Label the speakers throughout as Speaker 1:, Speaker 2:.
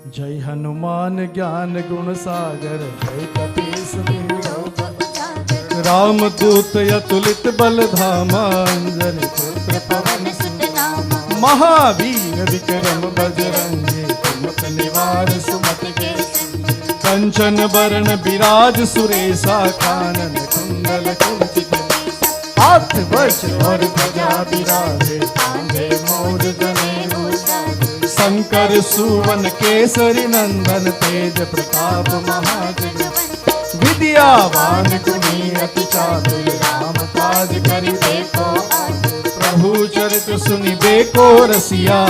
Speaker 1: जय हनुमान ज्ञान गुण सागर, जय कपीस रामदूत अतुलित बल धामा, अंजनी पुत्र पवन सुत नामा। महावीर विक्रम बजरंगी, कुमत निवार सुमत के संगी। कंचन बरन विराज सुरेशा, कानन कुंडल कुंचित हाथ वज्र और ध्वजा विराजे, कांधे मोर जनेऊ साजे। शंकर सुवन केसरी नंदन, तेज प्रताप महाजगवंदन। विद्यावान गुणी अति चातुर, राम काज करिबे को आतुर। प्रभु चरित सुनिबे को रसिया,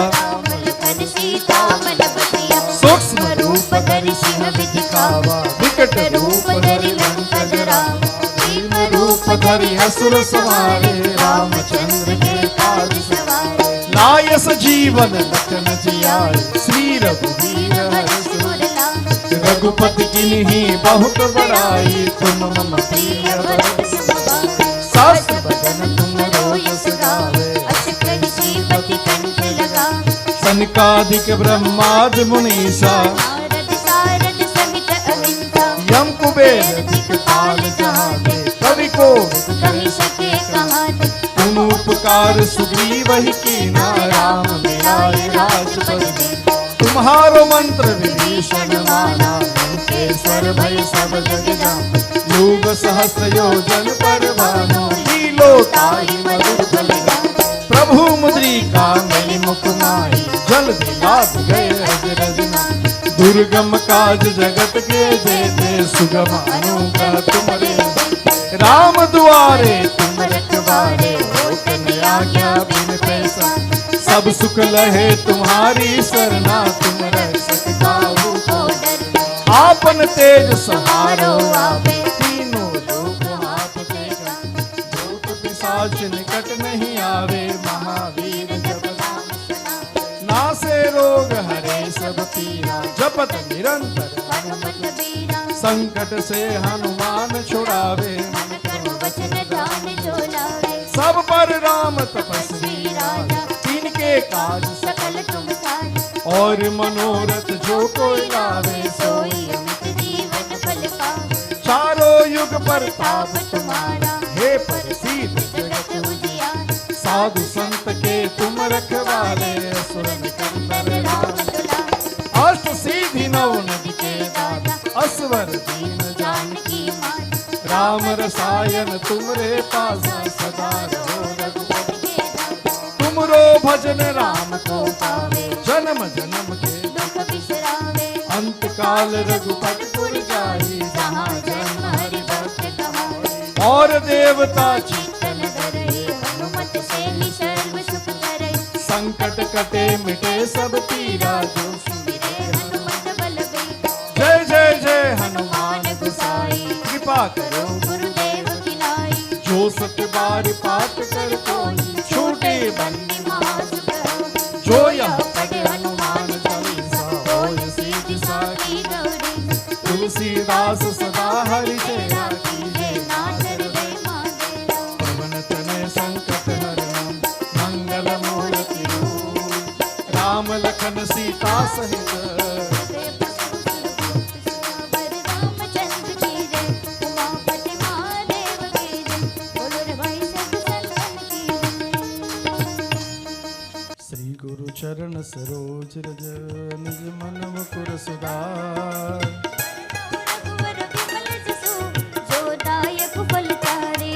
Speaker 1: सूक्ष्म रूप धरि सिंह दिखावा। विकट रूप धरि लंका जरावा, भीम रूप धरि असुर संहारे। रामचंद्र के काज सवारे, लाय सजीवन लखन जियाए। श्री रघुवीर हर्ष उर लाए, रघुपति किन्हीं बहुत बड़ाई। तुम मम प्रिय भरत सम भाई, सास बदन तुम रोयस गावे। अस कहि श्रीपति कंठ लगावे, सनकादिक ब्रह्मादि मुनीसा। नारद सारद सहित अहिंसा, यम कुबेर दिक्पाल जहाते। कवि को कहि सके कहाते, तुम उपकार सुग्रीवहि कीना। राम मिलाए राजपद दीना, तुम्हारो मंत्र विभीषण माना। लंकेश्वर भय सब जग जाना, योग सहस्र योजन पर भानु। लीलो ताहि मधुर फल जानु, प्रभु मुद्रिका मेलि मुख माहि। जल दिलास गए अजरज नाहि, दुर्गम काज जगत के जेते। सुगम अनुग्रह तुमरे, राम दुआरे तुम रखवारे। होत न आज्ञा बिन पैसारे, सब सुख लहे तुम्हारी सरना। तुम रक्षक काहू को डरना, आपन तेज सहारो आपे। तीनों लोक हाथ फेरा, भूत पिशाच निकट नहीं आवे। महावीर जब नाम सुनावे, नासे रोग हरे सब पीरा। जपत निरंतर हनुमत बीरा, संकट से हनुमान छुड़ावे। वचन ध्यान जो लावे, सब पर राम तपस्वी राजा। तिनके काज सकल तुम साजा, और मनोरथ जो कोई लावे। सोई अमित जीवन फल पावे, चारों युग प्रताप तुम्हारा। हे प्रसिद्ध जगत उजियारा, साधु संत के तुम रखवाले। असुर निकंदन राम दुलारे, अष्ट सिद्धि नौ निधि के दाता। असवर दीन जानकी माता, राम रसायन तुमरे पासा। सदा रहो रघुपति के दासा, तुमरो भजन राम को पावे। जन्म जन्म के दुख बिसरावे, अंत काल रघुपति पुर जाई। जहाँ जन्म हरि भक्त कहाई, और देवता चित्तन धरई। हनुमत से ही सर्व सुख करई, संकट कटे मिटे सब पीरा। जो सुमिरे हनुमत बल बीरा, जय जय जय हनुमान गोसाई। कृपा करो गुरुदेव की नाई, जो सत बार पाठ कर कोई। छूटे बंदी महासुख होई, जो यह पढ़े हनुमान चालीसा। होय सिद्धि साखी गौरी, तुलसीदास सदा हरि चेरा। कीजे नाथ हृदय महादेवा, पवन तनय संकट हरणं। मंगल मूर्ति रूप, राम लखन सीता सहित। चरण सरोज रज, निज मन मुकुर सुधार।
Speaker 2: रघुवर विमल जसु, जो दायक फल चारे।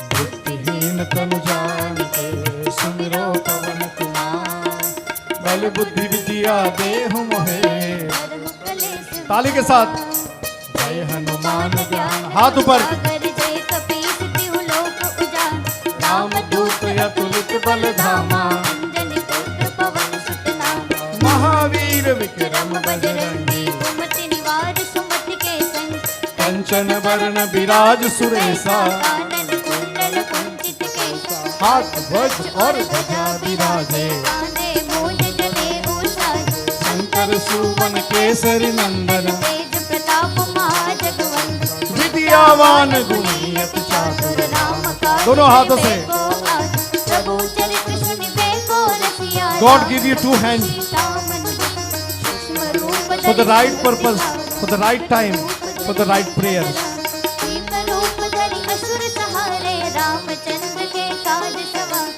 Speaker 1: बुद्धिहीन तनु जानिके, सुमिरो पवन कुमार। बल बुद्धि विद्या देहु मोहे, ताली के साथ। जय हनुमान ज्ञान, हाथ ऊपर।
Speaker 2: जय कपीस तिहु लोक उजान,
Speaker 1: रामदूत अतुलित बल धामा। महावीर विक्रम बजरंगी,
Speaker 2: कुमति निवार सुमत के संगी।
Speaker 1: कंचन बरन विराज सुरेशा।
Speaker 2: कानन कुंडल कुंचित केसा,
Speaker 1: हाथ वज्र और ध्वजा विराजे।
Speaker 2: कांधे मूल जनेऊ साजे।
Speaker 1: शंकर सुवन केसरी नंदन,
Speaker 2: तेज प्रताप महाजगवंदन।
Speaker 1: विद्यावान गुणी अति चातुर,
Speaker 2: राम काज
Speaker 1: दोनों हाथों से।
Speaker 2: प्रभु चरित सुनिबे को रसिया।
Speaker 1: God give you two hands.
Speaker 2: सूक्ष्म रूप
Speaker 3: for the right purpose, for the right time, for the right prayers.
Speaker 2: Bhim रूप धरि असुर सहारे रामचंद्र के काज सवार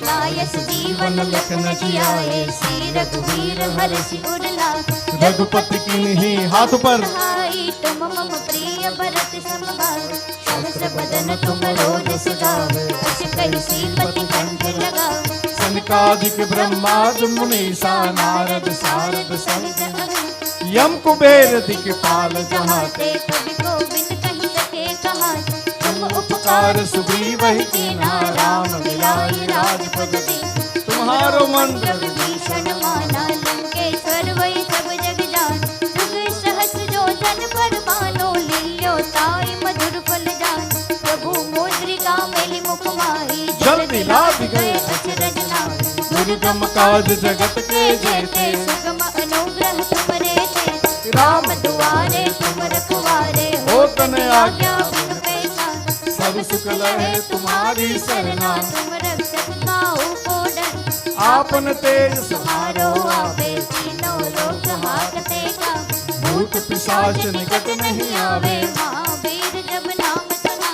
Speaker 2: लायस जीवन लखन जियाए श्री रघुवीर हर्षि उर लाए
Speaker 3: रघुपति कीन्ही हाथ पर
Speaker 2: सहाई तुम मम प्रिय भरत समभाई सहस बदन तुम रोजस गावे अस कहि श्रीपति कंठ लगावे
Speaker 3: सनकादिक ब्रह्मादि मुनीसा नारद सारद संत
Speaker 2: सहित
Speaker 3: यम कुबेर दिक्पाल जहाँ
Speaker 2: ते कवि को बिन कहि सके कहा तुम
Speaker 3: उपकार सुग्रीव ही कीन्हा राम मिलाइ राजपद दीन्हा तुम्हारो मंत्र
Speaker 2: विभीषण माना लंकेश्वर वही सब जग जान जुग सहस जो जन पर मानो लील्यो ताई मधुर फल जान प्रभु मुद्रिका मेलि मुख माही
Speaker 3: जल्दी लाभ गए
Speaker 2: अचरज नाहि
Speaker 3: दुर्गम काज जगत के जेते
Speaker 2: सुगम अनुग्रह तुमरे ते
Speaker 3: राम
Speaker 2: दुआरे तुम रखवारे
Speaker 3: हो तन
Speaker 2: आज्ञा
Speaker 3: आज्ञा
Speaker 2: बिन पैसा
Speaker 3: सब सुख लहे तुम्हारी सरना
Speaker 2: तुम रक्षक काहू को डर
Speaker 3: आपन तेज
Speaker 2: तुम्हारो
Speaker 3: समारो
Speaker 2: आवे तीनों लोक हाकते का
Speaker 3: भूत पिशाच निकट नहीं आवे
Speaker 2: महावीर जब नाम सुना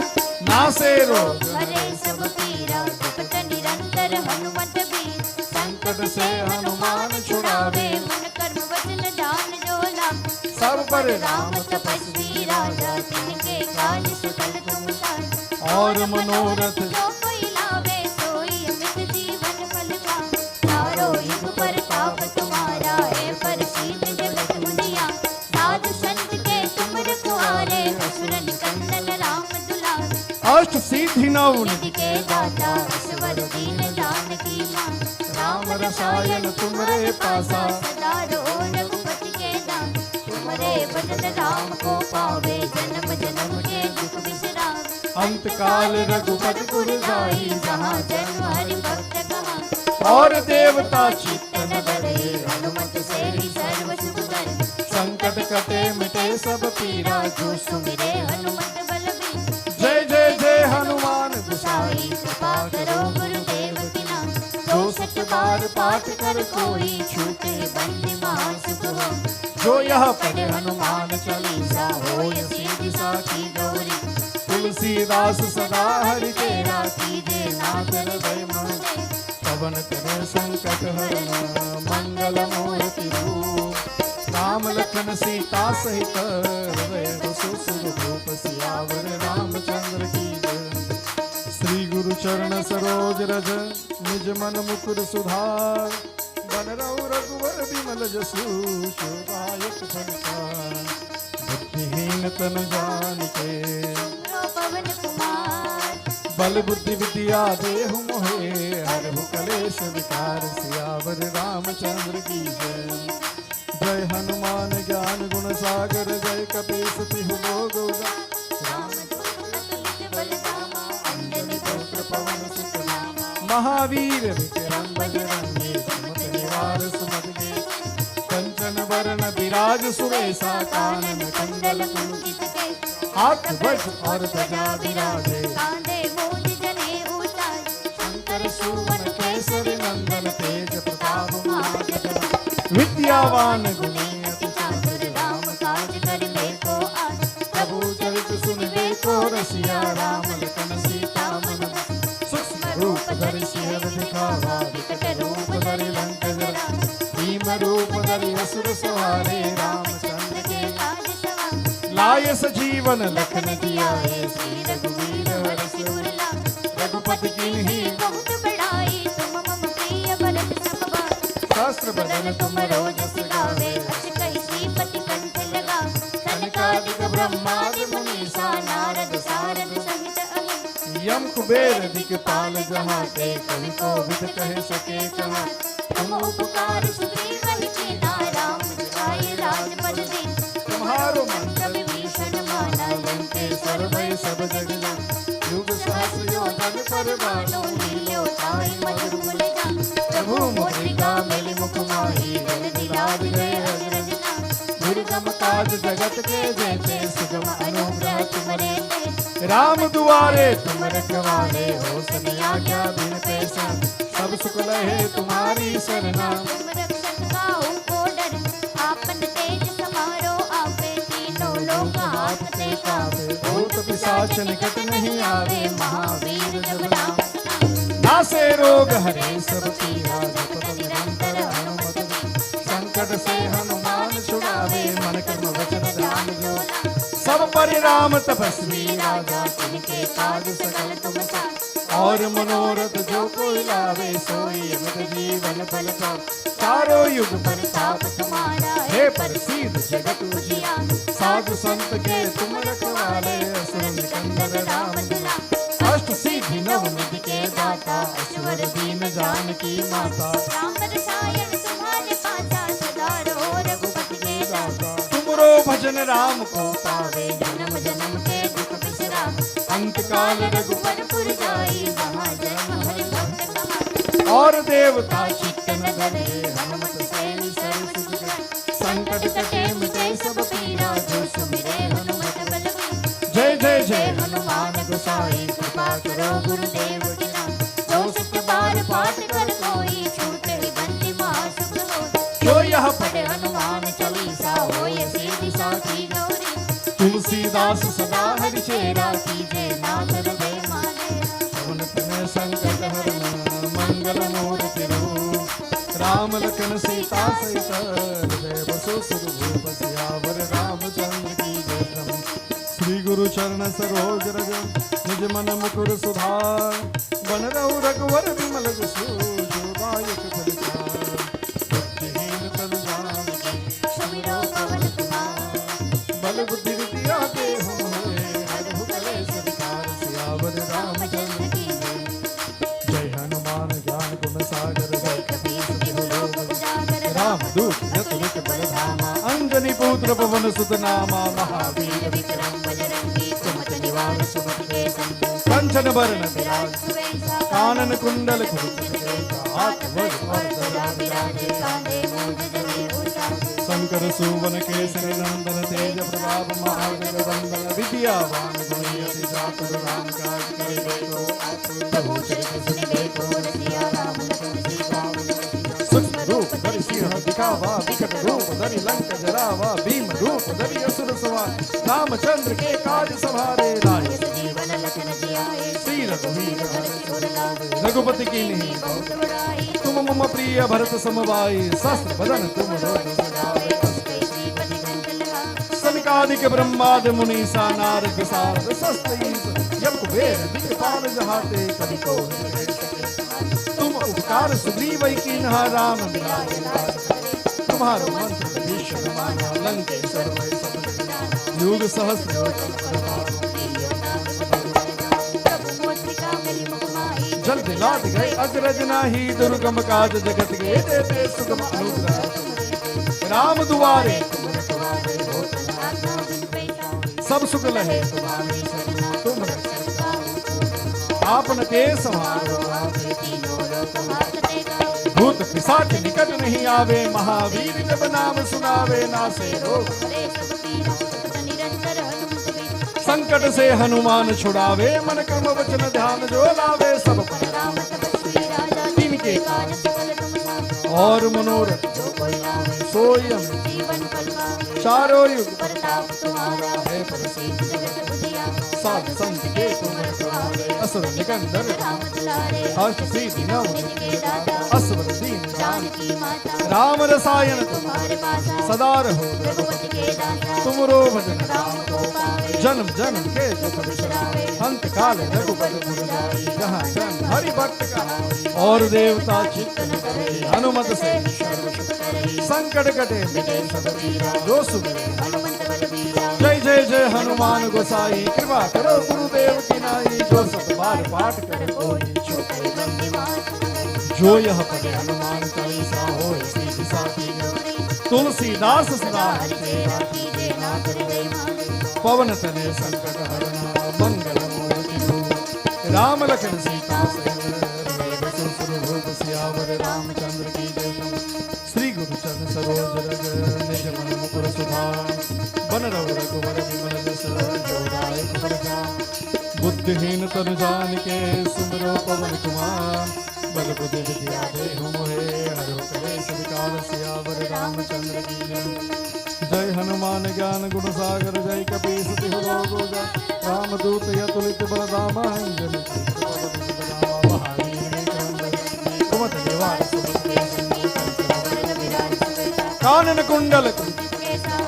Speaker 3: नासे रोग
Speaker 2: हरे सब पीरा जपत निरंतर हनुमत बीर
Speaker 3: संकट से हनुमान छुड़ावे
Speaker 2: मन कर्म वचन ध्यान जो लाभ
Speaker 3: सब पर
Speaker 2: राम तपस्वी राजा तिनके काज सकल तुम साज
Speaker 3: और मनोरथ
Speaker 2: जो कोई लावे सोई अमित जीवन फल पावे चारों युग प्रताप तुम्हारा है प्रसिद्ध जगत मुनिया साधु संत के तुम रखवारे असुर निकंदन राम दुलारे
Speaker 3: अष्ट सिद्धि नव
Speaker 2: निधि के दाता ईश्वर दीन जानकी मां
Speaker 3: राम रसायन तुम्हारे पासा
Speaker 2: सदा रो रघुपति के दान तुम्हारे भजन राम को पावे जन्म जन्म के दुख बिसरावे
Speaker 3: अंत काल रघुपति पुर जाई
Speaker 2: जहाँ जन्म हरि भक्त कहा
Speaker 3: और देवता चित्त
Speaker 2: तन बड़े हनुमत से ही सर्व सुख करे
Speaker 3: संकट कटे मिटे सब पीरा
Speaker 2: जो सुमिरे हनुमत बल बीन
Speaker 3: जय जय जय हनुमान गोसाई
Speaker 2: साई कृपा करो गुरुदेव की नाम
Speaker 3: जो सत बार पाठ कर
Speaker 2: कोई छूटे बंदी महासुख हो
Speaker 3: जो यह
Speaker 2: पढ़
Speaker 3: पढ़े
Speaker 2: हनुमान चालीसा हो सीधी साखी गौरी
Speaker 3: तुलसीदास सदा हरि तेरा
Speaker 2: कीजे नागर भय मन
Speaker 3: पवन करे संकट हरण मंगल मूर्ति रूप राम लखन सीता सहित हृदय सुरभूप सियावर रामचंद्र की जय। श्री गुरु चरण सरोज रज निज मन मुकुर सुधार बन रघु रघुवर विमल जसु शोभायक फलचार बुद्धिहीन तन जानिके
Speaker 2: पवन कुमार
Speaker 3: बल बुद्धि विद्या देहु मोहे हरहु कलेश विकार सियावर रामचंद्र की जय। जय हनुमान ज्ञान गुण सागर जय कपीस तिहु लोक उजागर
Speaker 2: पवन सुत
Speaker 3: महावीर विक्रम बजरंगी सुमत निवार सुमत के कंचन वरण विराज सुरेशा कानन कुंडल
Speaker 2: कुंजित के
Speaker 3: हाथ वज्र और ध्वजा विराजे
Speaker 2: कांधे मूंज जने उतार
Speaker 3: शंकर सुवन केसरी नंदन तेज प्रताप महाजगवंदन विद्यावान गुणी अति
Speaker 2: चातुर राम काज करने को आन
Speaker 3: प्रभु चरित सुनबे को रसिया राम लखन सीता मन सूक्ष्म रूप धरि सिंह दिखावा विकट रूप धरि लंक जरा भीम रूप धरि असुर सवारे रामचंद्र के
Speaker 2: काज सवार
Speaker 3: लाय सजीवन लखन जियाए
Speaker 2: श्री रघुवीर हर्षि उर लाए
Speaker 3: रघुपति कीन्ही
Speaker 2: बहुत बड़ाई तुम मम प्रिय भरत समभाई
Speaker 3: सहस्त्र बदन
Speaker 2: तुम रोजस गावे अस कहि श्रीपति कंठ लगावे सनकादिक ब्रह्मादि मुनीसा नारद सारद सहित अहिं
Speaker 3: यम कुबेर दिक्पाल जहाँ ते कवि को विद कह सके कहा
Speaker 2: तुम उपकार सुग्रीव ही कीन्हा राम दुआरे राजपद दीन्हा
Speaker 3: तुम्हारो मंत्र
Speaker 2: विभीषण माना
Speaker 3: लंकेश्वर भय सब जग जान युग सहस्र योजन पर बानो
Speaker 2: लील्यो ताई मधुर फल जान
Speaker 3: प्रभु मुद्रिका मेलि मुख माही जल दिलाद गए अग्रज दुर्गम काज जगत के जेते सुगम अनुग्रह तुमरे राम दुआरे तुम रखवारे हो सन आज्ञा बिन पैसा सब सुख लहे तुम्हारी सरना
Speaker 2: तुम रक्षक काहू को डर आपन तेज सम
Speaker 3: पिशाच निकट नहीं आवे,
Speaker 2: महावीर जब नाम
Speaker 3: नासे रोग हरे सब पीरा, जपत निरंतर हनुमत बीरा। संकट से हनुमान छुड़ावे, मन कर्म वचन ध्यान जो लावे। सब परिराम तपस्वी राजा,
Speaker 2: तिनके काज सकल तुम साथ।
Speaker 3: और मनोरथ जो कोई लावे, सोई अमित जीवन फल पावे। चारों युग
Speaker 2: प्रताप तुम्हारा
Speaker 3: हे प्रसिद्ध जगत
Speaker 2: उजियार।
Speaker 3: साधु संत के तुम रखवाले, असुर निकंदन राम दुलारे। अष्ट सिद्धि नव निधि के दाता, ऐश्वर्य दीन जानकी माता।
Speaker 2: राम रसायन तुम्हारे पासा, सदा रहो रघुपति के दाता।
Speaker 3: तुमरो भजन राम को पावे,
Speaker 2: जन्म जन्म के दुख बिसरावे।
Speaker 3: अंत काल
Speaker 2: रघुवर पुर जाई, महाजन हरि भक्त कहाई।
Speaker 3: और देवता चित्त
Speaker 2: चित्तन धरे, हनुमत सेवी सर्व सुख करे।
Speaker 3: संकट
Speaker 2: कटे मिटे सब पीरा, जो सुमिरे हनुमत बलवीर।
Speaker 3: जय जय जय
Speaker 2: हनुमान गोसाई, कृपा करो गुरुदेव की नाम। जो सत्य बार पाठ कर कोई, छूटे ही बंदी महासुख होई।
Speaker 3: जो यह
Speaker 2: पढ़े हनुमान चालीसा, होय सीधी साखी गौरी।
Speaker 3: तुलसीदास
Speaker 2: सदा हरि चेरा, कीजे नाथ हृदय मानेरा।
Speaker 3: पवन तनय संकट हरण, मंगल मूर्ति रूप। राम लखन सीता सहित, हृदय बसो सुरभूप। सियावर रामचंद्र की जय। श्री गुरु चरण सरोज रज, निज मन मुकुर सुधार। बन रहु रघुवर विमल जसु, जो दायक फलचार। बुद्धिहीन तनु जानिके,
Speaker 2: समिरो पवन कुमार।
Speaker 3: बल बुद्धि विद्या देहु मोहे, हरहु कलेश विकार। सियावर रामचंद्र की जय। हनुमान ज्ञान गुण सागर, जय कपीस तिहु लोक उजागर। राम दूत जतुलित बल धामा, अंजनी पुत्र पवन सुत नामा। महावीर
Speaker 2: विक्रम बजरंगी, कुमत निवार सुमति के संगी।
Speaker 3: कंचन बरन विराज,
Speaker 2: सुवेशा
Speaker 3: कानन कुंडल कुंचित केसा। हाथ वज्र और
Speaker 2: सदा विराजे, कांधे मूंज जनेऊ साजे।
Speaker 3: शंकर सुवन केसरी नंदन, तेज प्रताप महाजग वंदन। विद्यावान गुणी अति चातुर, राम काज करिबे को आतुर। प्रभु चरित सुनिबे को रसिया, राम लखन सीता मन बसिया। सूक्ष्म रूप धरि सिंह दिखावा, विकट रूप धरि लंक जरावा। भीम रूप धरि असुर सवार, रामचंद्र के काज सवारे। लाए
Speaker 2: जीवन लखन जियाए,
Speaker 3: श्री रघुवीर हर
Speaker 2: सुर लाए।
Speaker 3: रघुपति की नहीं
Speaker 2: बहुत बड़ाई,
Speaker 3: तुम मम प्रिय भरत समवाई। शस्त्र बदन तुम रोज सजाए।
Speaker 2: श्रीपति कंठ लगा।
Speaker 3: सनकादिक ब्रह्मादि मुनीसा, नारद सारद सस्तईस। यम कुबेर दिखपाल जहाते, कवि को न कह सके। तुम उपकार सुग्रीव कीन्हा, राम मिलाए लाज करे। तुम्हारो मंत्र भीषण माना, लंकेश्वर वै सब जग जाना। युग सहस्र योजन प्रभाव,
Speaker 2: प्रभु मुद्रिका मिली मुखमाही।
Speaker 3: जल दिलाद गए अग्रज नाही। दुर्गम काज जगत के देते सुगम अनुग्रह तुम्हारे। राम दुआरे तुम रखवारे, हो तुम
Speaker 2: आज्ञा बिन पैसा।
Speaker 3: सब सुख लहे तुम्हारी सरना। तुम रक्षक आपन के संहारो,
Speaker 2: आपे तीनों लोक हाकते गावे।
Speaker 3: भूत पिशाच निकट नहीं आवे। महावीर जब नाम सुनावे, नासे रोग
Speaker 2: हरे सब पीरा, सतत निरंतर हनुमत बीरा।
Speaker 3: संकट से हनुमान छुड़ावे, मन कर्म वचन ध्यान जो लावे। सब पर
Speaker 2: राम तपस्वी राजा,
Speaker 3: तिनके
Speaker 2: काज सकल तुम साथ।
Speaker 3: और मनोरथ
Speaker 2: जो कोई लावे,
Speaker 3: सोई अमित
Speaker 2: जीवन फल पावे।
Speaker 3: चारों युग
Speaker 2: प्रताप तुम्हारा
Speaker 3: है प्रसिद्ध
Speaker 2: जगत उजियार।
Speaker 3: साधु संत के तुम रखवाले, असुर निकंदन
Speaker 2: राम दुलारे,
Speaker 3: अष्ट सिद्धि नव निधि
Speaker 2: के दाता।
Speaker 3: असवर दीन जान।
Speaker 2: जानकी माता,
Speaker 3: राम रसायन तुम
Speaker 2: तुम्हारे पासा।
Speaker 3: सदा रहो
Speaker 2: रघुपति के दाता।
Speaker 3: तुमरो भजन
Speaker 2: राम को पावे।
Speaker 3: जन्म जन्म के दुख बिसरावे। अंत काल रघुपति पुर जाई, जहाँ जन हरि भक्त का। और देवता चित्त न करे, हनुमत से सर्व सुख करे। संकट कटे मिटे सब पीरा, जो सुमिरे
Speaker 2: हनुमंत बलबीरा।
Speaker 3: जय जय जय हनुमान गोसाई। कृपा करो गुरुदेव की नाई, जो सत बार पाठ कर कोई
Speaker 2: छूटे बंदी मात।
Speaker 3: जो यह पढ़े हनुमान चालीसा, होय सीधी साखी गौरी। तुलसीदास सदा हरि चेरा,
Speaker 2: कीजे नाथ हृदय माने।
Speaker 3: पवन तनय संकट हरना, मंगल मूर्ति रूप। राम लखन सीता सहित, हृदय बसु सुरभूप। सियावर रामचंद्र की जय। श्री गुरु चरण सरोज रज, निज मन मुकुर सुधार। बन रघु रघुवर विमल जस, जो दायक फल चार। बुद्धिहीन तनु जानिके, सुमिरो पवन कुमार। बल बुद्धि विद्या देहु मोहे, हरहु कलेश विकार। सियावर रामचंद्र की जय। जय हनुमान ज्ञान गुण सागर, जय कपीस तिहु लोक उजागर। कामदूत यतुलित बलधामा अंजलि महावीर विक्रम बजरंगी कुमत निवार सुमति कानन कुंडल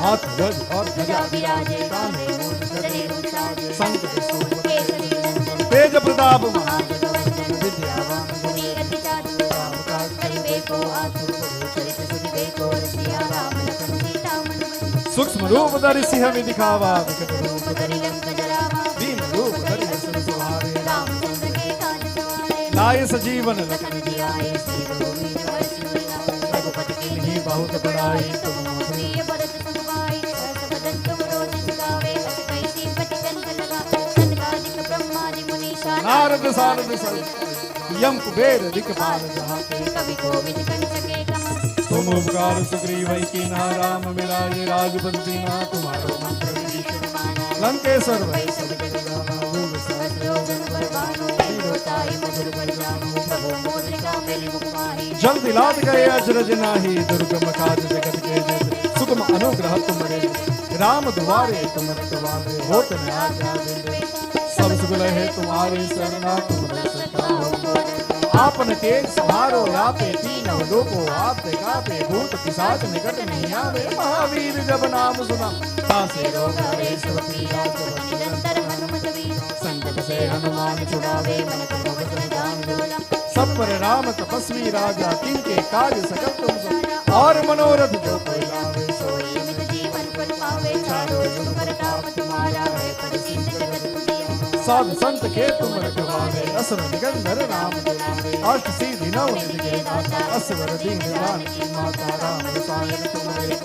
Speaker 3: हाथ गज और ध्वजा
Speaker 2: विराजे
Speaker 3: कांधे मूंज
Speaker 2: गदे उचाजे
Speaker 3: संकट सूर
Speaker 2: केसरी नंदन
Speaker 3: तेज प्रताप
Speaker 2: महाजगवंदन
Speaker 3: विद्यावान
Speaker 2: मुनि अति चातुर राम काज करिबे को आतुर चरित सुनिबे को रसिया राम लखन सीता मन बंधु
Speaker 3: सूक्ष्म रूप धरि सिंह दिखावा विकट रूप
Speaker 2: रूप धरि लंक जरावा
Speaker 3: दीन रूप धरि असुर सुहारे
Speaker 2: रामचंद्र के काज सवारे
Speaker 3: लाए सजीवन लखन
Speaker 2: लखन जियाए श्री रघुवीर हर्ष उल्लास रघुपति की
Speaker 3: ही बहुत बड़ाई
Speaker 2: तुम प्रिय भरत समुवाई सहस बदन तुम रोज सुगावे अस कैसी पति कंठ लगा सनकादिक ब्रह्मादि मुनीषा
Speaker 3: नारद सारद सर यम कुबेर दिक्पाल जहाते
Speaker 2: कवि कोविद कहि सके कहा
Speaker 3: तुम उपकार सुग्रीव की ना राम मिलाए राजपति ना तुम्हारो मंत्र विभीषण
Speaker 2: माना
Speaker 3: लंकेश्वर वै
Speaker 2: वै सब जग जाना भूल सहस्रोजन बलवानो वीरोताई मधुर बल जानो प्रभु मुद्रिका मेरी मुख माही
Speaker 3: जल दिलात गए अजरज नाही दुर्गम काज जगत के जेत सुगम अनुग्रह तुम्हारे राम दुआरे तुम रखवारे होत न आज्ञा दे सब सुगल है तुम्हारी शरणा तुम रक्षता हो आपन तेज सहारो यापे तीनों लोको आपते गापे भूत पिशाच निकट नहीं आवे महावीर जब नाम सुना तासे रोग हरे सब पीरा
Speaker 2: निरंतर हनुमत वीर
Speaker 3: संकट से
Speaker 2: हनुमान छुड़ावे मन क्रम वचन ध्यान डोला
Speaker 3: सब पर राम तपस्वी राजा तिनके काज सकल तुम सब और मनोरथ जो कोई लावे
Speaker 2: सोई अमित जीवन फल पावे चारों जुग परताप तुम्हारा है प्रसिद्ध जगत पुजिया
Speaker 3: साधु संत के तुम रखवारे असुर निकंदर राम दुलारे अष्ट सिद्धि नव निधि के दाता असवर दीन जानकी माता राम रसायन तुम्हारे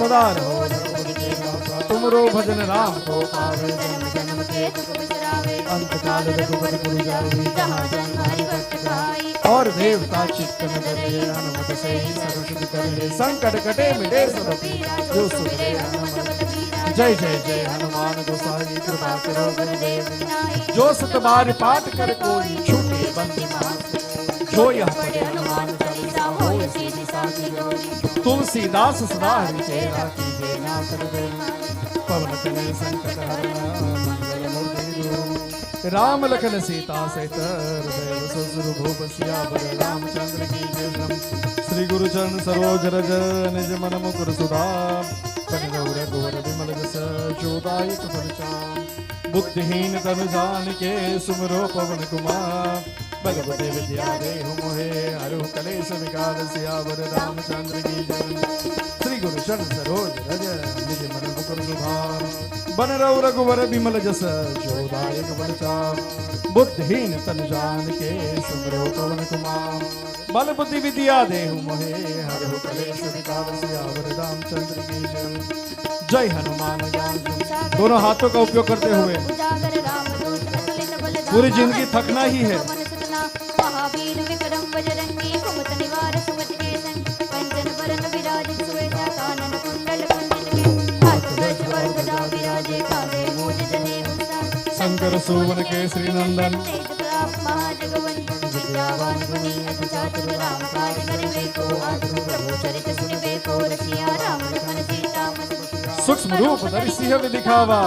Speaker 3: सदा रहो रघुपति के दाता तुमरो भजन राम को पावे
Speaker 2: जन्म जन्म के दुख बिसरावे
Speaker 3: अंत काल रघुपति पुर जाई
Speaker 2: जहाँ जन्म हरि भक्त कहाई
Speaker 3: और देवता चित्त न डरे हनुमत से ही सर्व सिद्ध करे संकट कटे मिटे सब पीरा जो सुमिरे हनुमत बलबीरा जय जय जय हनुमान गोसाई कृपा करो गुरुदेव जो सत बार पाठ कर कोई छूटे बंदी मास जो यह पढ़े हनुमान चालीसा होय सीधी साखी डोरी तुलसीदास सदा हरि चेरा कीजे नाथ हृदय पवन तनय संकट हरण मंगल मूर्ति राम लखन सीता सहित हृदय ससुर भूप सियावर रामचंद्र की जय श्री गुरु चरण सरोज रज निज मन मुकुर सुधाम कनगौर गोवर विमल जस जोदायक फलचाम बुद्धिहीन तनु जानिके सुमरो पवन कुमार बलबुद्धि विद्या देहु मोहे हरु कलेश विकार सियावर रामचंद्र की जय श्री गुरु चरण सरोज रज निज मन मुकुर सुधाम बन रघु रघुवर विमल जस जोदायक फलचाम बुद्धिहीन तनु जानिके सुमरो पवन कुमार बल बुद्धि विद्या देहु मोहे हरु कलेश विकार सियावर रामचंद्र की जय जय हनुमान ज्ञान दोनों हाथों का उपयोग करते हुए
Speaker 2: उजागर रामदूत अतुलित बलधामा
Speaker 3: पूरी जिंदगी थकना ही है
Speaker 2: पवन सुतना महावीर विक्रम बजरंगी कुमत निवार सुमति के संग कंचन बरन विराजित सुवेशा कानन कुंडल कुंडित के हाथ ध्वज गदा विराजे कांधे मूंज जनेऊ साज
Speaker 3: शंकर सुवन केसरी नंदन
Speaker 2: तेज प्रताप महाजगवंदन विद्यावान गुणी अति चातुर राम काज करिबे को आतुर प्रभु चरित सुनिबे को रसिया राम लखन सीता मन बंधु
Speaker 3: सूक्ष्म रूप धरि सिंह दिखावा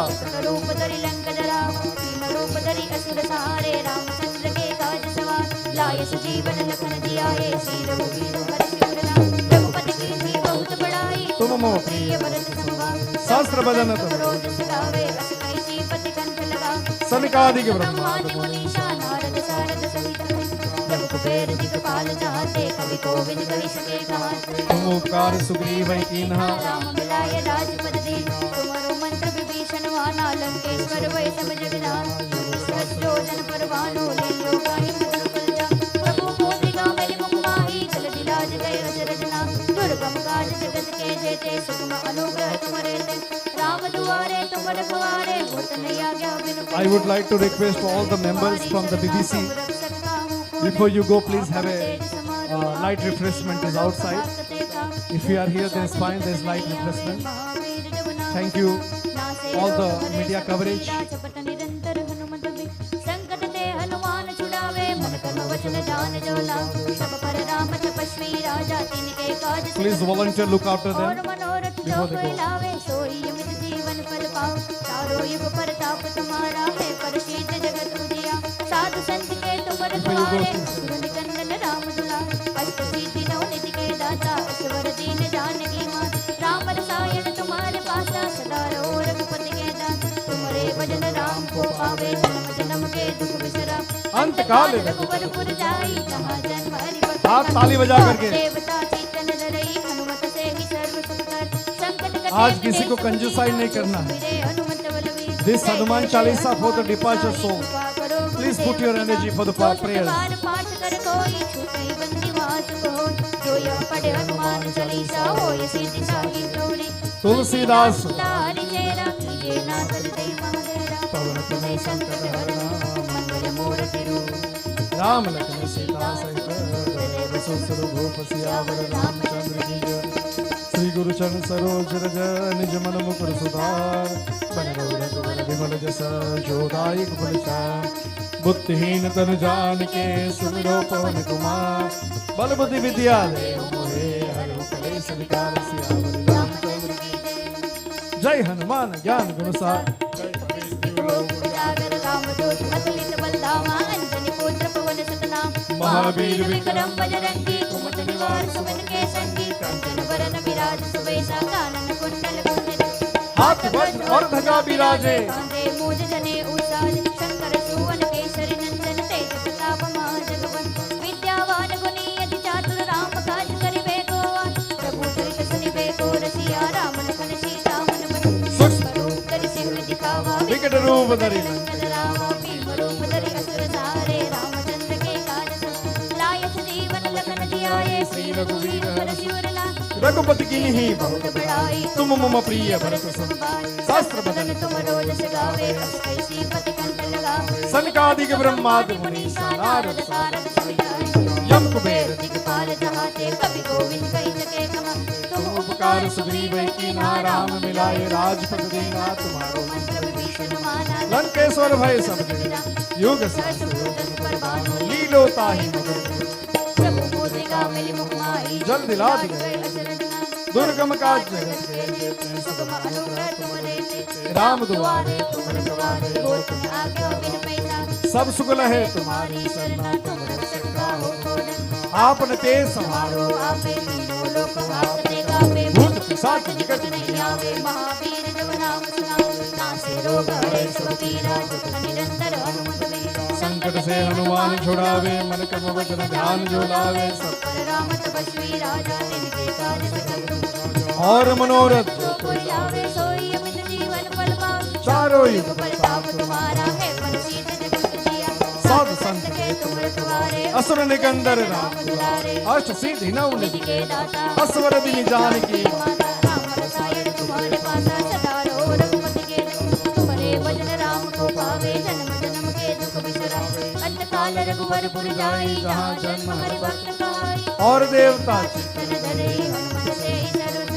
Speaker 2: रूप धरि लंक जरावा भीम रूप धरि असुर सहारे रामचंद्र के काज सवार लाए सजीवन लखन जियाए श्री रघुवीर हर्ष उल्लास रघुपति की बहुत बड़ाई
Speaker 3: तुम मोह
Speaker 2: प्रिय भरत समुवाई
Speaker 3: शास्त्र भजन तुम
Speaker 2: रोज सुगावे अस कैसी पति कंठ लगा
Speaker 3: सनकादिक
Speaker 2: ब्रह्मादि
Speaker 3: ब्रह्मादि
Speaker 2: मुनीषा नारद सारद सहित जब कुबेर दिक्पाल चाहते कवि कोविद कहि सके कहा
Speaker 3: तुम उपकार सुग्रीव की नहा
Speaker 2: राम मिलाए राजपद दी तुम्हारो मंत्र विभीषण वाना लंकेश्वर वै सब जग जान सहस्रोजन परवानो लीलो काहि मधुर फल जान प्रभु मुद्रिका मेरी मुख माही जल दिलाज गए अजरजना दुर्गम काज जगत के जेते सुगम अनुग्रह तुम्हारे ते राम दुआरे तुम रखवारे होत नहीं आज्ञा बिनु
Speaker 3: I would like to request all the members from the BBC, before you go, please have a light refreshment is outside. If you are here, then it's fine, there's light refreshment. Thank you, all the media coverage.
Speaker 2: संकट ते हनुमान छुड़ावे मन क्रम वचन ध्यान डोला सब पर राम तपस्वी राजा तिनके काज
Speaker 3: Please volunteer, look after
Speaker 2: और
Speaker 3: them.
Speaker 2: मनोरथ जो
Speaker 3: before they
Speaker 2: कोई
Speaker 3: go.
Speaker 2: लावे सोई अमित जीवन फल पाओ चारों युग परताप तुम्हारा है दुआरे
Speaker 3: गोत्र से।
Speaker 2: सुर निकंदन राम दुलारे अष्ट सिद्धि नौ निधि के दाता ईश्वर दीन जानकी मां राम रसायन तुम्हारे पासा सदा रहो रघुपति के दास तुम्हारे भजन राम को पावे जन्म जन्म के दुख बिसरा
Speaker 3: अंत काल
Speaker 2: रघुवर जाई जहाँ जन्म हरि
Speaker 3: आप ताली बजा करके।
Speaker 2: देवता चेतन धरई हनुमत से ही सर्व सुख कर संकट कटे
Speaker 3: आज किसी को कंजूसाई नहीं करना है।
Speaker 2: मेरे Hanumat Balvir
Speaker 3: This Hanuman Chalisa for the departure soul.
Speaker 2: कृपा करो
Speaker 3: Please put your energy for the prayers.
Speaker 2: बार पाठ कर कोई छूटे बंदीवास को जो यह पढ़े हनुमान चालीसा हो ये सीधी साही गौरी
Speaker 3: तुलसीदास
Speaker 2: तारी चेरा कीजे नाथ हृदय महादेरा पवन तुम्हें संकट हरना मंगल मूर्ति रूप
Speaker 3: राम लखन सीता सहित देव सुसुर भूप सियावर रामचंद्र की जय। श्री गुरु चरण सरोज रज निज मन मुकुर सुधार बन रघुवर विमल जस जो दायक फलचार बुद्धिहीन तन जानिके सुमिरो पवन कुमार बल बुद्धि विद्या देव मोहे हरहु कलेश विकार सियावर रामचंद्र की जय। जय हनुमान ज्ञान गुण सार जय कपीस तिलोक
Speaker 2: उजागर रामदूत अतुलित बलधामा अंजनी पुत्र पवन सतनाम
Speaker 3: महावीर
Speaker 2: विक्रम बजरंगी कुमत निवार सुमन के संगी कंचन वरन विराज सुबेसा कानन कुंडल कुंडल
Speaker 3: हाथ वज्र और ध्वजा विराजे
Speaker 2: कांधे मूज जने उसाज शंकर सुवन केसरी नंदन तेज प्रताप महाजगवंत विद्यावान गुणी अति चातुर राम काज करिबे को प्रभु चरित सुनिबे को रसिया राम लखन सीता मन बन
Speaker 3: सूक्ष्म
Speaker 2: रूप धरि सिंह दिखावा
Speaker 3: विकट रूप धरि
Speaker 2: लंकन रामा भीम रूप धरि असुर सारे रामचंद्र के काज सब लाय जीवन लखन जियाए श्री रघुवीर हर शिवर लाए
Speaker 3: रघुपति की ही
Speaker 2: बहुत बड़ाई
Speaker 3: तुम मम प्रिय भरत सम
Speaker 2: शास्त्र बदन तुम रोज सगावे कैसी पति कंठ लगावे
Speaker 3: सनकादिक ब्रह्मादि मुनीसा नारद
Speaker 2: सारद सविताई
Speaker 3: यम कुबेर
Speaker 2: दिगपाल जहाते कवि गोविंद कई सके कहा तुम
Speaker 3: उपकार सुग्रीव की राम मिलाए राजपद देना तुम्हारो
Speaker 2: मंत्र विभीषण माना
Speaker 3: लंकेश्वर भय सब जग योग
Speaker 2: सहस्र परमाणु
Speaker 3: लीलो ताहि मगर
Speaker 2: प्रभु मुद्रिका मिली मुखमाई
Speaker 3: जल दिला दिए दुर्गम काज जगत के
Speaker 2: के सुगम अनुग्रह तुम्हारे से
Speaker 3: राम दुआरे
Speaker 2: तुम रखवारे हो तुम आज्ञा बिन पैसा
Speaker 3: सब सुख लहे तुम्हारी
Speaker 2: तुम्हारी शरणा तुम रक्षक काहू को डर
Speaker 3: आपन ते संहारो
Speaker 2: मारो आपे तीनों लोक आपने गावे
Speaker 3: भूत पिशाच निकट
Speaker 2: नहीं आवे महावीर जब नाम सुनाओ नासे रोग हरे सब पीरा जपत निरंतर हनुमत वीरा
Speaker 3: संकट से हनुमान छुड़ावे मन कर्म वचन ध्यान जो लावे सब
Speaker 2: पर राम तपस्वी राजा तिनके काज सकल
Speaker 3: और मनोरथ
Speaker 2: जो कोई आवे सोई अमित जीवन फल पावे
Speaker 3: चारों युग
Speaker 2: प्रताप तुम्हारा है परसीत जगत जिया
Speaker 3: साधु संत
Speaker 2: के तुम रखवारे
Speaker 3: असुर निकंदर राम
Speaker 2: दुलारे
Speaker 3: अष्ट सिद्धि नौ निधि
Speaker 2: के दाता
Speaker 3: असवर दिन जान की
Speaker 2: माता राम रसायन तुम्हारे पासा सदा रहो रघुपति के तुम्हारे भजन राम को पावे जन्म जन्म के दुख बिसरा अंत काल रघुवर पुर जाई जहाँ जन्म हरि भक्त कहाई
Speaker 3: और देवता
Speaker 2: तन धरे हनुमत से सर्व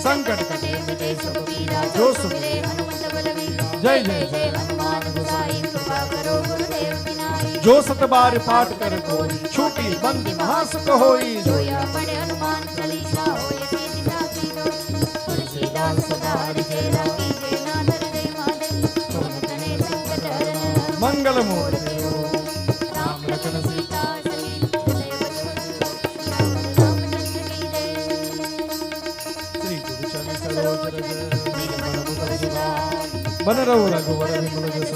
Speaker 3: संकट
Speaker 2: कटे मिटे सब पीरा
Speaker 3: जो
Speaker 2: जो
Speaker 3: सुख
Speaker 2: सुमिरे हनुमत बलवीर
Speaker 3: जय जय
Speaker 2: जय हनुमान गोसाई कृपा करो गुरुदेव विनाई
Speaker 3: जो सत बार पाठ कर कोई छूटी बंदी महासुख होई
Speaker 2: जो यह पढ़े हनुमान चालीसा होय सीधी साखी गौरी तुलसीदास सदा हरिचेरा कीजे नाथ हृदय महादेव तुम तने संकट हरन
Speaker 3: मंगल मूर्ति
Speaker 2: राम लखन सीता सहित हृदय वचन रामचंद्र की जय
Speaker 3: श्री गुरु चरण सरोज रज
Speaker 2: निज मन मुकुर सुधार
Speaker 3: बन रहो रघुवर विमल जस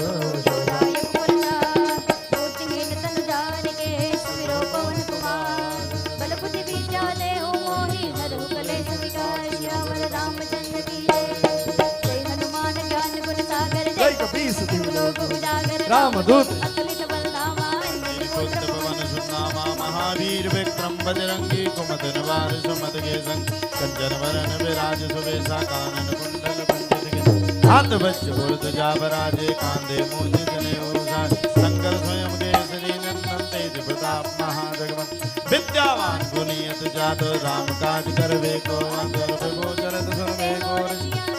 Speaker 2: दायक पुरनार मूर्तिहीन तन जानिके सुमिरो पवन कुमार बल बुद्धि विद्या देहु मोहि हरहु कलेश विकार श्यामल रामचंद्र की जय हनुमान ज्ञान गुण सागर
Speaker 3: जय कपीस
Speaker 2: तिहु लोक उजागर
Speaker 3: रामदूत
Speaker 2: अतुलित बलधामा अंजनी पुत्र
Speaker 1: पुत्र पवन सुनामा महावीर विक्रम बजरंगी कुमत निवार सुमत के संग कंचन वरन विराज सुबेसा कानन कुंडल कुंचित के हाथ वज्र और ध्वजा बराजे कांधे मूज जने उसार शंकर स्वयं केसरी नंदन तेज प्रताप महाजगवंत विद्यावान गुणियत जात राम काज करवे को अंतर गोचरत सुनवे को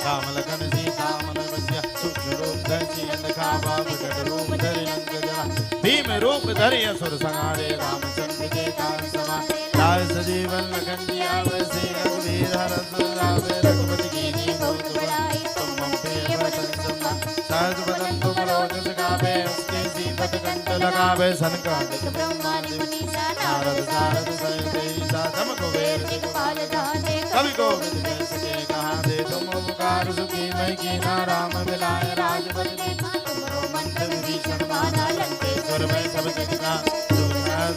Speaker 1: राम लखन सीता मन बसिया सूक्ष्म रूप धरि दिखावा विकट रूप धरि लंक जरा भीम रूप धरि असुर संहारे रामचंद्र के काज समान लाय सजीवन लखन जियावे श्री रघुवीर हर सुरावे रघुपति कीन्ही बहुत बड़ाई तुम मम प्रिय भरत सम सहज बदन तुम रोज गावे उसके सीपत कंठ
Speaker 3: लगावे सनकादिक
Speaker 2: ब्रह्मादि मुनीसा
Speaker 3: नारद सारद सहित ईसा धम कुबेर
Speaker 2: दिक्पाल जहाते
Speaker 3: कवि को विद कह सके कहाँ दे तुम उपकार सुखी मैं कीना राम मिलाए राजपद दे
Speaker 2: तुमरो मंत्र विभीषण माना लंकेश्वर
Speaker 3: स्वर में सब जगता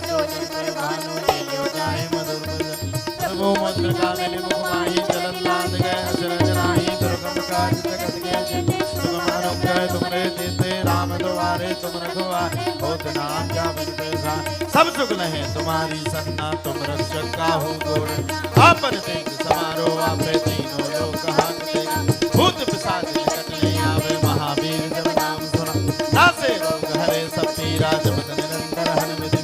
Speaker 2: जोजन पर भानु लियो जाए
Speaker 3: मधुर भजन प्रभु मंत्र का मेरे मुख माही चलन लाद गए अचरज राही दुर्गम काज जगत के जिते सुगम अनुग्रह तुमरे देते राम द्वारे तुम रखवारे होत नाम क्या बिन पैसा सब सुख लहे तुम्हारी सन्ना तुम रक्षक काहू गोर आपन तेज समारो आपे तीनों लोक हाकते भूत पिशाच निकट नहीं आवे महावीर जब नाम सुना नासे रोग हरे सब पीरा जपत निरंतर हनुमत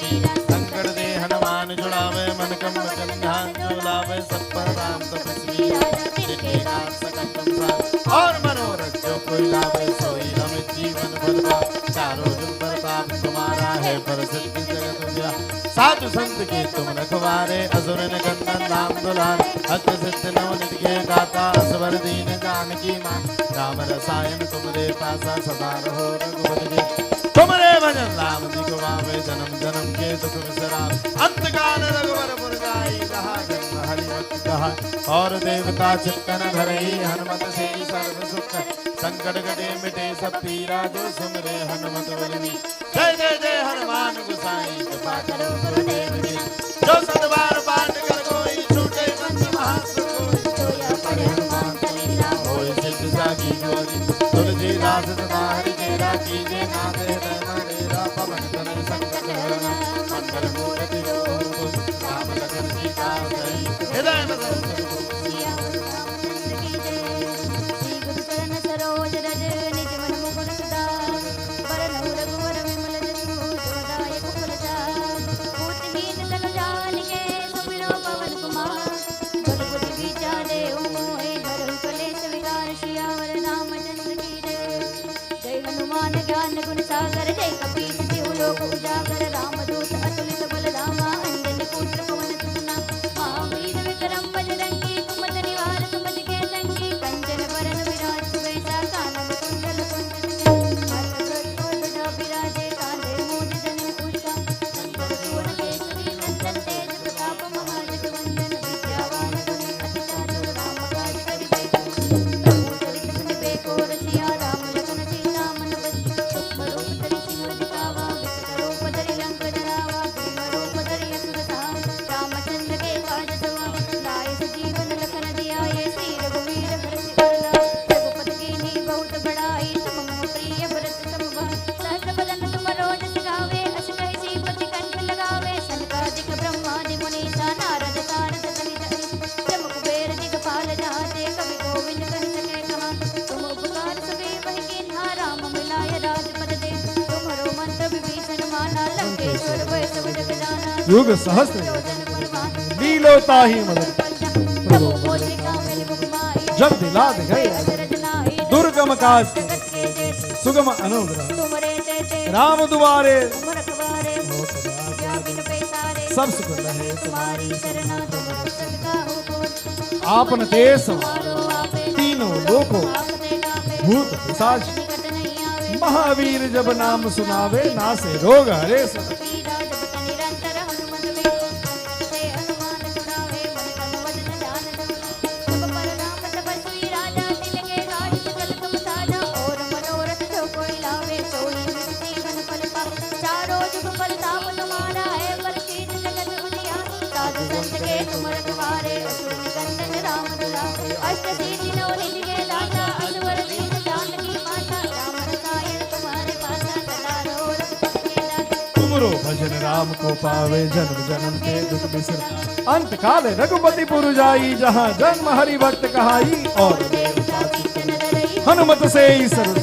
Speaker 3: संकट दे हनुमान जुड़ावे मन कम वचन ध्यान जो लावे सब पर राम तपस्वी जिनके नाम सकल संसार और मनोरथ जो कोई लावे सोई रमित जीवन बदला चारों जुग प्रताप तुम्हारा है प्रसिद्ध जगत व्याप साधु संत के तुम रखवारे असुर निकंदन राम दुलारे अष्ट सिद्ध नवनिधि के दाता असवर दीन जानकी मां राम रसायन तुमरे पासा सदा रहो रघुपति के तुमरे भजन राम जी को पावे जन्म जन्म के दुख विसराव अंत काल रघुवर पुर जाई कहा जन्म हरि भक्त कहा और देवता चित्तन धरई हनुमत से सर्व सुख संकट कटे मिटे सब पीरा जो सुमरे हनुमत बलवी जय जय जय हनुमान गोसाई कृपा करो गुरुदेव जी जो सतबार पाठ कर कोई छूटे पंच महासुख
Speaker 2: जोया पढ़े हनुमान चालीसा
Speaker 3: होय सिद्ध साखी गोरी तुलसीदास सदा हरि तेरा कीजे नाथ हृदय डेरा पवन तनय संकट हरना मंगल मूर्ति रूप राम लखन सीता सही हृदय में
Speaker 2: सिया रामचंद्र की जय श्री गुरु चरण सरोज रज निज मन मुकुर सुधार वरन रघुवर विमल जसु जोदायक फलचार भूतहीन तनु जानिके सुमिरो पवन कुमार गुरु गुरु विचारे मोहे हरहु कलेश विकार सियावर रामचंद्र की जय जय हनुमान ज्ञान गुण सागर जय कपीस तिहु लोक उजागर रामदूत अतुलित बल रामा अंजनी पुत्र पवन सुतना महावीर विक्रम बजरंगी कुमत निवार सुमति के संगी कंचन वरण विराज सुवेशा कानन कुंडल कुंचन हाथ ध्वजा विराजे कांधे मूंज जनेऊ पूषा शंकर सुवन केसरी नंदन तेज प्रताप महाजगवंदन विद्यावान गुणी अति चातुर राम काज करिबे प्रभु चरित सुनिबे को रसिया राम लखन सीता मन बसिया सूक्ष्म रूप धरि सिंह दिखावा विकट रूप धरि लंक डरावा भीम रूप धरि असुर सहारा रामचंद्र के काज सवारा लाए सजीवन लखन जियाए श्री रघुवीर हर्ष उल्लास रघुपति कीन्ही बहुत बड़ाई तुम मम प्रिय भरत सम भाई सहस्र बदन तुम रोज सिखावे अस कहि श्रीपति कंठ लगावे सनकादिक ब्रह्मादि मुनीसा नारद सारद सहित अहित जम कुबेर दिगपाल जहाते कवि गोविंद कहि सके कहा तुम उपकार सुबे वही कीन्हा राम मिलाय राजपद दे तुम्हरो मंत्र विभीषण माना लंकेश्वर भय सब जग जाना
Speaker 1: युग सहस्त्र
Speaker 2: योजन पर भानु
Speaker 1: लीलोता ही मदन
Speaker 2: प्रभु मोद्रिका मेरे मुख माही
Speaker 1: जब दिला दे गए
Speaker 2: अचरज नाही
Speaker 1: दुर्गम काज
Speaker 2: जगत के जेते
Speaker 1: सुगम अनुग्रह
Speaker 2: तुमरे तेते
Speaker 1: राम दुआरे
Speaker 2: तुम रखवारे क्या बिन पैसारे
Speaker 1: सब सुख रहे
Speaker 2: तुम्हारी शरणा तुम रक्षक काहू को
Speaker 1: आपन देश
Speaker 2: मारो आपे
Speaker 1: तीनों लोकों
Speaker 2: आपने नापे
Speaker 1: भूत पिशाच
Speaker 2: निकट नहीं आवे
Speaker 1: महावीर जब नाम सुनावे नासे रोग हरे सब
Speaker 2: पीरा जपत निरंतर हनुमत वेग से हनुमान छुड़ावे मन तन वचन ध्यान धरो जब पर राम तपस्वी राजा तिनके काज सकल तुम साजा और मनोरथ जो कोई लावे सोई मिलती घन फल पावे चारों जुग प्रताप तुम्हारा है प्रसिद्ध जगत दुनिया साधु संत के तुम रखवारे असुर निकंदन राम दुलारे अष्ट सिद्धि नवनिधि के दाता असवर दीन जानकी माता राम रसायन तुम्हारे पासा सदा रहो रघुपति के दाता
Speaker 1: तुमरो भजन राम को पावे जन्म जन्म के दुख बिसर अंत काल रघुपति पुर जाई जहाँ जन्म हरि भक्त कहाई और
Speaker 2: देवता कीर्तन धरई
Speaker 1: हनुमत से ही सर्व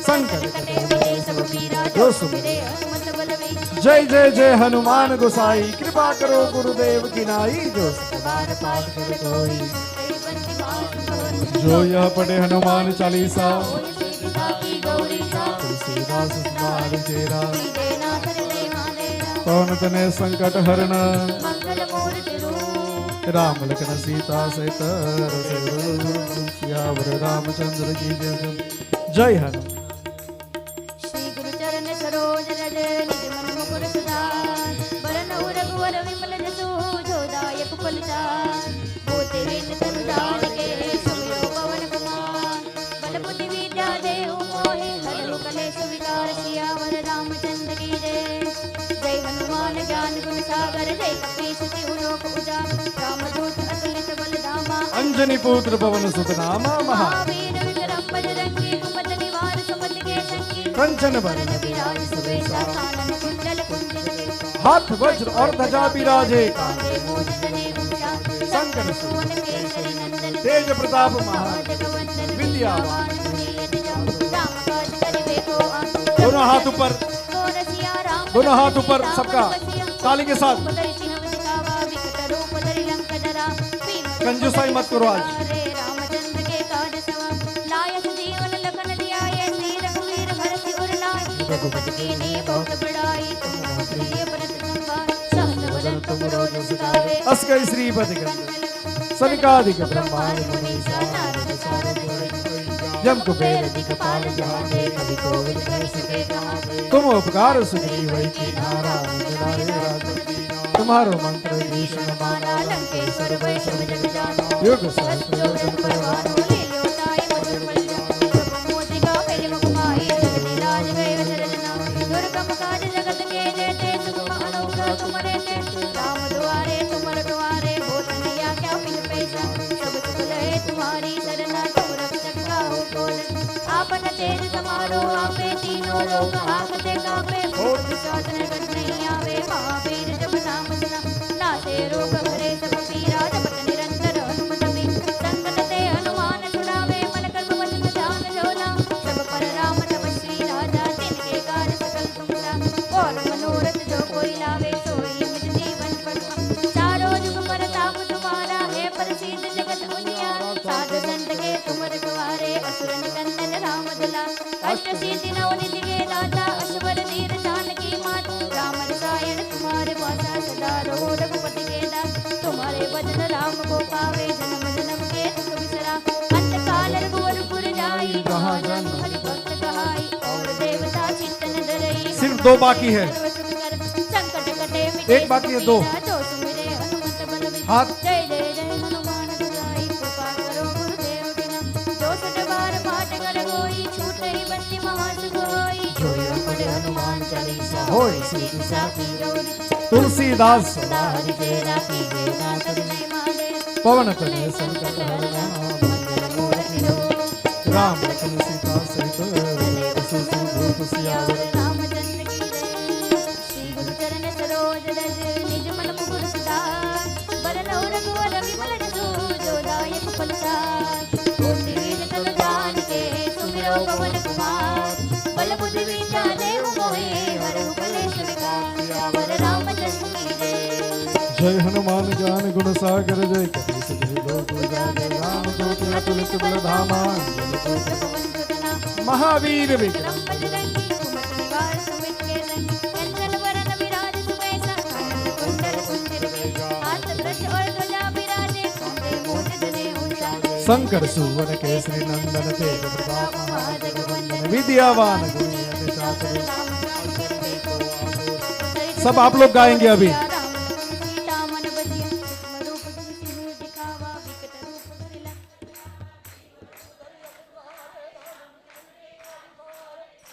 Speaker 1: संकट
Speaker 2: कटे मिटे सब पीरा
Speaker 1: जो
Speaker 2: जो
Speaker 1: सुन
Speaker 2: सुमिरे हनुमत बलवी
Speaker 1: जय जय जय हनुमान गोसाई कृपा करो गुरुदेव की नाई जो बार पाठ कर कोई
Speaker 2: कई बंसी मास भवन
Speaker 1: जो यह पढ़े हनुमान चालीसा
Speaker 2: होय सीधी साखी गौरी सा
Speaker 1: तुलसीदास स्मार चेरा
Speaker 2: सीधे नाथ हृदय मालेरा
Speaker 1: पवन तने संकट हरण
Speaker 2: मंगल मूर्ति रूप
Speaker 1: राम लखन सीता सहित सियावर रामचंद्र की जय जय हनुमान
Speaker 2: श्री गुरु चरण सरोज रज निज जय कपीश तिहु लोक उजामा रामदूत अतुलित बलधामा
Speaker 3: अंजनी पुत्र पवन सुत नामा महा
Speaker 2: महावीर विक्रम बजरंगी कुमत निवार सुमति के संगी
Speaker 3: कंचन बरन
Speaker 2: विराज सुबेसा कानन कुंडल कुंडल
Speaker 3: हाथ वज्र और ध्वजा विराजे
Speaker 2: कांधे मूंज तने ऊंचा
Speaker 3: शंकर
Speaker 2: सुवन केसरी नंदन
Speaker 3: तेज प्रताप महा
Speaker 2: जगवंदन
Speaker 3: विद्यावान
Speaker 2: विद्यावान राम काज करिबे को आन
Speaker 3: दोनों हाथ ऊपर दोनों हाथ ऊपर सबका ताली के साथ कंजूसाई मत करो आज
Speaker 2: रामचंद्र के काज सवा लायस जीवन लगन दियाये श्री रघुवीर हरषि उर लाय रघुपति कीन्ही बहुत बड़ाई तुम प्रिय व्रत संभाल सहस बदन तुम रोज सुगावे
Speaker 3: अस गई श्रीपति गंध सनिकादिक ब्रह्मांड
Speaker 2: मुनीसा नारद सारद
Speaker 3: जम कुबेर
Speaker 2: दिक्पाल जहाते कवि कोविद कर सके कहाते
Speaker 3: तुम उपकार सुग्रीव की नारायण जनारे राज तुम्हारो मंत्र भीषण
Speaker 2: माना लंकेश्वर वै सब जग जानो
Speaker 3: युग सहस्त्र योजन
Speaker 2: परवानो ले लो ताई मधुर मल्लो सब मोतिका मेरे मुखमाई जगती राज गए शरणना दुर्गम काज जगत के जेते सुगम अनुग्रह तुम्हारे ते राम द्वारे तुम रखवारे होत नैया क्या बिन पैसा सब सुख लहे तुम्हारी शरणा तुम रक्षक काहू को आपन तेज समारो आपे तीनों लोक हाकते कापे भूत पिशाच निकट नहीं आवे महावीर जब नाम सुना नासे रोग हरे सब पीरा जपत निरंतर हनुमत भी संकट ते हनुमान छुड़ावे मन कर्म वचन ध्यान जोला सब पर राम तपस्वी राजा तिनके कार्य सकल तुमरा और मनोरथ जो कोई लावे सोई निज जीवन फल चारों जुग परताप तुम्हारा है प्रसिद्ध जगत उजियारा साधु संत के तुम रखवारे असुर निकंदन राम दुला अष्ट सिद्धि नौ निधि के दाता अश्वर धीर जानकी मात राम रसायन तुम्हारे वासा सदा रहो रघुपति के दास तुम्हारे भजन राम को पावे जन्म जन्म के दुख बिसरा अंत काल रघुवर जाई जहाँ जन्म हरि भक्त कहाई और देवता चित्तन धरई
Speaker 3: सिर्फ दो बाकी है
Speaker 2: संकट कटे मिटे
Speaker 3: एक बाकी है दो
Speaker 2: जो सुमिरे हनुमत बल विद्या
Speaker 3: हाथ
Speaker 2: जय जय जय हनुमान गुसाई कृपा करो गुरुदेव की नाम जो सठ बार पाठ कर कोई छूटे बंदी महासुख होई जो यो पढ़े हनुमान चालीसा
Speaker 3: होय
Speaker 2: सीति साखी गौरी
Speaker 3: तुलसीदास
Speaker 2: सदा हरि तेरा कीजे नाथ नहीं मारे
Speaker 3: पवन तनय संकट हरना
Speaker 2: मंगल मूर्ति रो
Speaker 3: राम लखन सीता सहित सुसुभूत सियावर
Speaker 2: रामचंद्र की जय श्री गुरु चरण सरोज रज निज मन मुकुर सुधार बरनौ रघुवर विमल जसु जो दायक फलसार बुद्धि विद्या तनु जान के सुमिरो पवन कुमार बल बुद्धि विद्या देहु मोहि हरहु कलेश विकार सियावर रामचंद्र की जय
Speaker 3: जय हनुमान ज्ञान गुण सागर जय कपीस जय लोक उजागर राम दूत अतुलित बल धामा अंजनी पुत्र
Speaker 2: पवन सुत नाम
Speaker 3: महावीर विक्रम
Speaker 2: विक्रम बजरंगी कुमत निवार सुमित के संग कंचन वरन विराज सुबेसा कानन कुंडल कुंचित हाथ ब्रज और ध्वजा विराजे कांधे मूंज जने ऊंचा
Speaker 3: शंकर सुवन केसरी नंदन तेज प्रताप
Speaker 2: महाजगवंदन
Speaker 3: विद्यावान गुणी अति चातुर
Speaker 2: राम काज करिबे को आतुर
Speaker 3: सब आप लोग गाएंगे अभी।